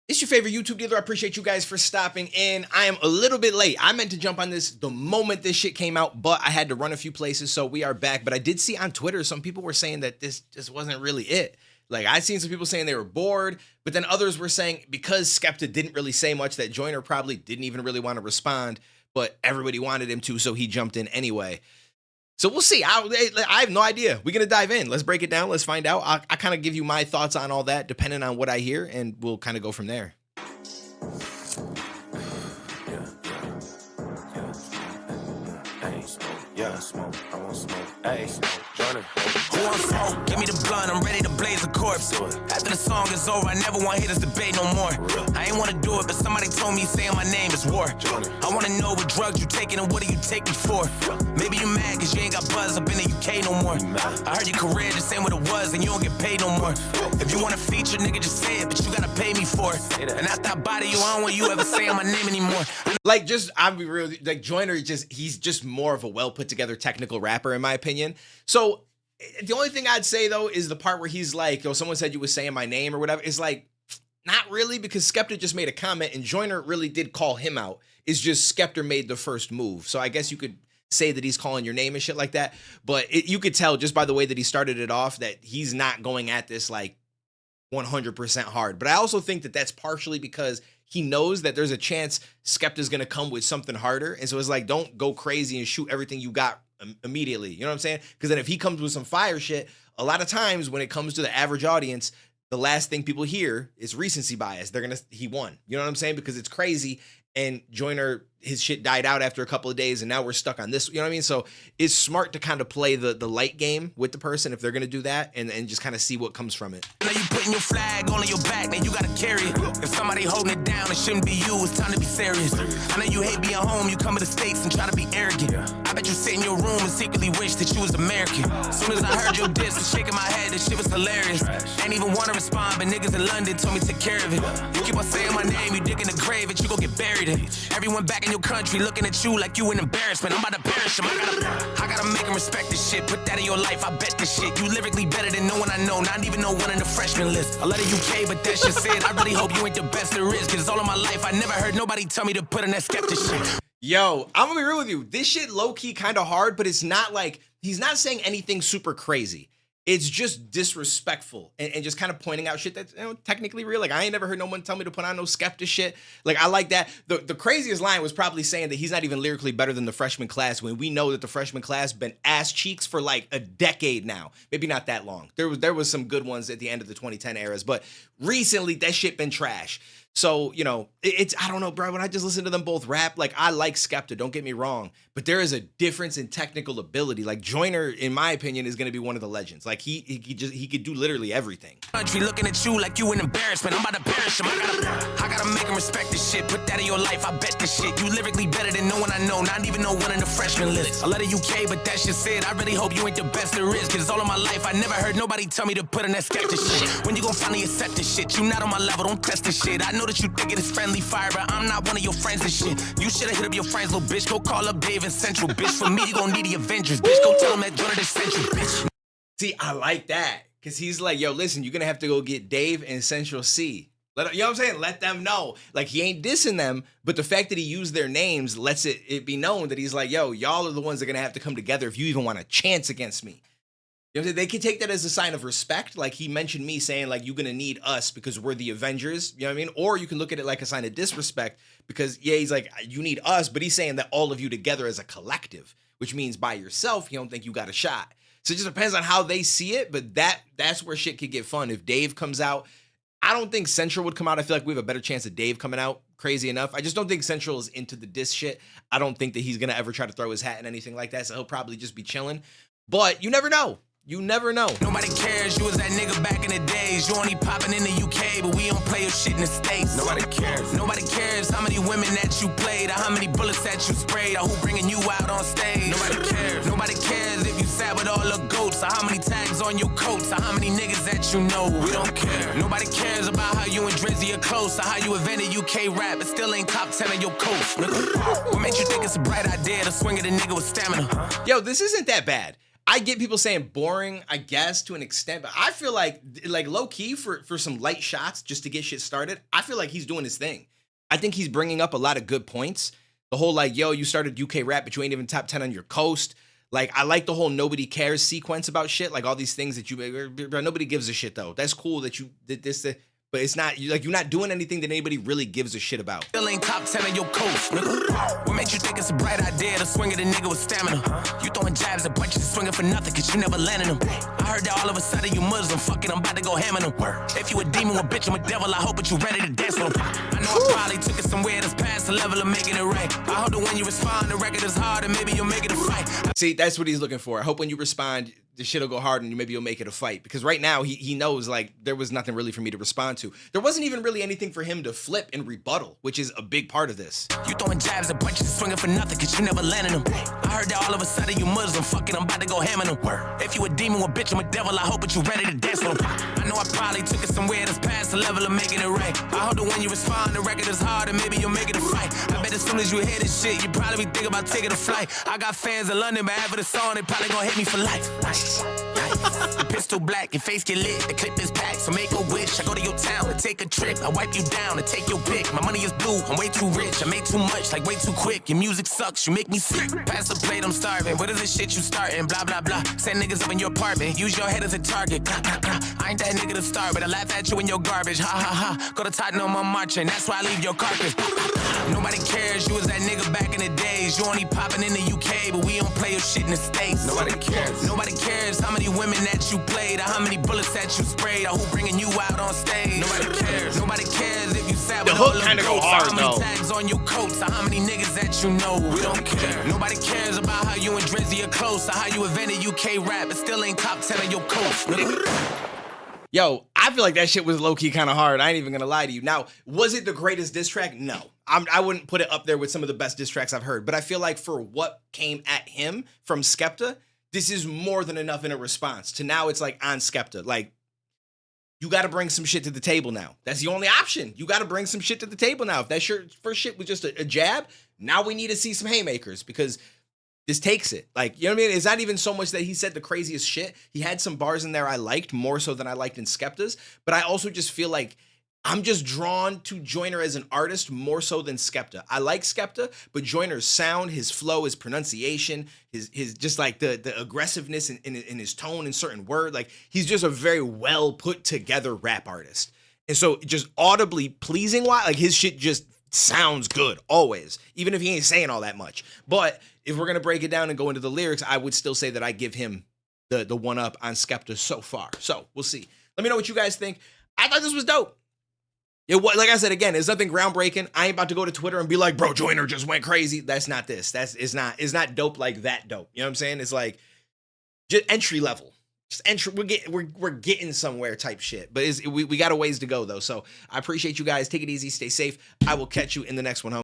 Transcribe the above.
It's your favorite YouTube dealer. I appreciate you guys for stopping in. I am a little bit late. I meant to jump on this the moment this shit came out, but I had to run a few places, so we are back. But I did see on Twitter some people were saying that this just wasn't really it. Like, I seen some people saying they were bored, but then others were saying because Skepta didn't really say much, that Joyner probably didn't even really want to respond, but everybody wanted him to, so he jumped in anyway. So we'll see. I have no idea. We're going to dive in. Let's break it down. Let's find out. I kind of give you my thoughts on all that, depending on what I hear, and we'll kind of go from there. Yeah, smoke. I want smoke. Hey, Joyner. Who want smoke? Give me the blunt. I'm ready to blaze a corpse. After the song is over, I never want to hear this debate no more. I ain't want to do it, but somebody told me saying my name is war. I want to know what drugs you taking and what do you take me for? Maybe you mad because you ain't got buzz up in the UK no more. I heard your career just ain't what it was and you don't get paid no more. If you want to feature, nigga, just say it, but you gotta pay me for it. And after I body you, I don't want you ever saying my name anymore. Like, just, I'll be real, like, Joyner, he's just more of a well-put-together technical rapper, in my opinion. So, the only thing I'd say, though, is the part where he's like, yo, someone said you was saying my name or whatever. It's like, not really, because Skepta just made a comment, and Joyner really did call him out. It's just Skepta made the first move. So, I guess you could say that he's calling your name and shit like that. But you could tell just by the way that he started it off that he's not going at this, like, 100% hard. But I also think that that's partially because he knows that there's a chance Skepta's going to come with something harder. And so it's like, don't go crazy and shoot everything you got immediately. You know what I'm saying? Because then if he comes with some fire shit, a lot of times when it comes to the average audience, the last thing people hear is recency bias. He won. You know what I'm saying? Because it's crazy. And Joyner, his shit died out after a couple of days, and now we're stuck on this. You know what I mean? So it's smart to kind of play the light game with the person if they're going to do that, and just kind of see what comes from it. Now you putting your flag on your back, then you got to carry it. If somebody holding it down, it shouldn't be you. It's time to be serious. I know you hate being home. You come to the States and try to be arrogant. I bet you sit in your room and secretly wish that you was American. Soon as I heard your diss, was shaking my head. This shit was hilarious. Ain't even want to respond, but niggas in London told me to take care of it. You keep on saying my name, you dig in the grave, and you gon' get buried in. Everyone back in your country looking at you like you an embarrassment. I'm about to perish him. I gotta make him respect this shit. Put that in your life, I bet this shit. You lyrically better than no one I know, not even no one in the freshman list. I love the UK, but that shit said, I really hope you ain't the best there is. Cause all of my life, I never heard nobody tell me to put in that Skepta shit. Yo, I'm gonna be real with you. This shit low-key kind of hard, but it's not like, he's not saying anything super crazy. It's just disrespectful and just kind of pointing out shit that's, you know, technically real. Like, I ain't never heard no one tell me to put on no Skepta shit. Like, I like that. The craziest line was probably saying that he's not even lyrically better than the freshman class, when we know that the freshman class been ass cheeks for like a decade now. Maybe not that long. There was some good ones at the end of the 2010 eras, but recently that shit been trash. So, you know, it's, I don't know, bro, when I just listen to them both rap, like, I like Skepta, don't get me wrong, but there is a difference in technical ability. Like, Joyner, in my opinion, is going to be one of the legends. Like, he could do literally everything. Country looking at you like you an embarrassment. I'm about to perish him. I gotta make him respect this shit. Put that in your life, I bet this shit. You lyrically better than no one I know, not even no one in the freshman list. I love the UK, but that shit said, I really hope you ain't the best there is. Cause all of my life, I never heard nobody tell me to put in that Skepta shit. When you gon' finally accept this shit? You not on my level, don't test this shit. I know that you think it is friendly fire, but I'm not one of your friends and shit. You should've hit up your friends, little bitch. Go call up Dave and Central, bitch. For me, you gon' need the Avengers, bitch. Go tell them that Joyner is Central, bitch. See, I like that. Cause he's like, yo, listen, you're gonna have to go get Dave and Central C. You know what I'm saying? Let them know. Like, he ain't dissing them, but the fact that he used their names lets it be known that he's like, yo, y'all are the ones that are gonna have to come together if you even want a chance against me. You know what I'm saying? They can take that as a sign of respect. Like, he mentioned me saying, like, you're gonna need us because we're the Avengers. You know what I mean? Or you can look at it like a sign of disrespect because, yeah, he's like, you need us, but he's saying that all of you together as a collective, which means by yourself, you don't think you got a shot. So it just depends on how they see it, but that's where shit could get fun. If Dave comes out, I don't think Central would come out. I feel like we have a better chance of Dave coming out, crazy enough. I just don't think Central is into the diss shit. I don't think that he's going to ever try to throw his hat in anything like that, so he'll probably just be chilling. But you never know. You never know. Nobody cares, you was that nigga back in the days. You only popping in the UK, but we don't play your shit in the States. Nobody cares. Nobody cares how many women that you played, or how many bullets that you sprayed, or who bringing you out on stage. Nobody cares. Nobody cares if you sat with all the goats, or how many tags on your coats, or how many niggas that you know. We don't care. Nobody cares about how you and Drizzy are close, or how you invented UK rap, but still ain't top 10 on your coast. What made you think it's a bright idea to swing at a nigga with stamina? Yo, this isn't that bad. I get people saying boring, I guess, to an extent, but I feel like low key for some light shots just to get shit started, I feel like he's doing his thing. I think he's bringing up a lot of good points. The whole like, yo, you started UK rap, but you ain't even top 10 on your coast. Like, I like the whole nobody cares sequence about shit. Like all these things that nobody gives a shit though. That's cool that you did this. But it's not, you're not doing anything that anybody really gives a shit about. Still ain't top 10 on your coast, nigga. What made you think it's a bright idea to swing at a nigga with stamina? You throwing jabs and punches and swinging for nothing cause you never landed them. I heard that all of a sudden you Muslim, fucking I'm about to go ham on them. If you a demon, a bitch, I'm a devil, I hope that you ready to dance with them. I know I probably took it somewhere that's past the level of making it right. I hope that when you respond, the record is hard and maybe you'll make it a fight. See, that's what he's looking for. I hope when you respond, the shit'll go hard and maybe you'll make it a fight. Because right now he knows like there was nothing really for me to respond to. There wasn't even really anything for him to flip and rebuttal, which is a big part of this. You throwing jabs and punches and swinging for nothing cause you never landed them. I heard that all of a sudden you Muslim, fucking I'm about to go ham on them. If you a demon, a bitch, I'm a devil, I hope that you ready to dance with them. I know I probably took it somewhere that's past the level of making it right. I hope that when you respond, the record is hard and maybe you'll make it a fight. I bet as soon as you hear this shit, you probably be thinking about taking a flight. I got fans in London, but after the song, they probably gonna hit me for life. The pistol black, your face get lit, the clip is packed, so make a wish. I go to your town and take a trip, I wipe you down and take your pick. My money is blue, I'm way too rich, I make too much, like way too quick. Your music sucks, you make me sick. Pass the plate, I'm starving. What is this shit you starting? Blah, blah, blah. Send niggas up in your apartment, use your head as a target. Blah, blah, blah. I ain't that nigga to start, but I laugh at you in your garbage. Ha, ha, ha. Go to Tottenham, I'm marching, that's why I leave your carcass. Nobody cares, you was that nigga back in the days. You only popping in the UK, but we don't play your shit in the States. Nobody cares. Nobody cares how many women that you played, or how many bullets that you sprayed, or who bringing you out on stage. Nobody cares. Nobody cares if you sat with the hook kind of go hard how many tags on your coats, or how many niggas that you know. We don't care. Nobody cares about how you and Drizzy are close, or how you invented UK rap, but still ain't top 10 on your coast. Yo, I feel like that shit was low-key kind of hard. I ain't even gonna lie to you. Now, was it the greatest diss track? No. I wouldn't put it up there with some of the best diss tracks I've heard, but I feel like for what came at him from Skepta, this is more than enough in a response to now it's like on Skepta. Like, you got to bring some shit to the table now. That's the only option. You got to bring some shit to the table now. If that first shit was just a jab, now we need to see some haymakers because this takes it. Like, you know what I mean? It's not even so much that he said the craziest shit. He had some bars in there I liked more so than I liked in Skepta's, but I also just feel like I'm just drawn to Joyner as an artist more so than Skepta. I like Skepta, but Joyner's sound, his flow, his pronunciation, his just like the aggressiveness in his tone in certain word, like he's just a very well put together rap artist. And so just audibly pleasing, like his shit just sounds good always, even if he ain't saying all that much. But if we're gonna break it down and go into the lyrics, I would still say that I give him the one up on Skepta so far. So we'll see. Let me know what you guys think. I thought this was dope. It was, like I said, again, it's nothing groundbreaking. I ain't about to go to Twitter and be like, bro, Joyner just went crazy. That's not this. It's not dope like that dope. You know what I'm saying? It's like just entry level. Just entry. We're getting somewhere type shit. But we got a ways to go though. So I appreciate you guys. Take it easy. Stay safe. I will catch you in the next one, homie.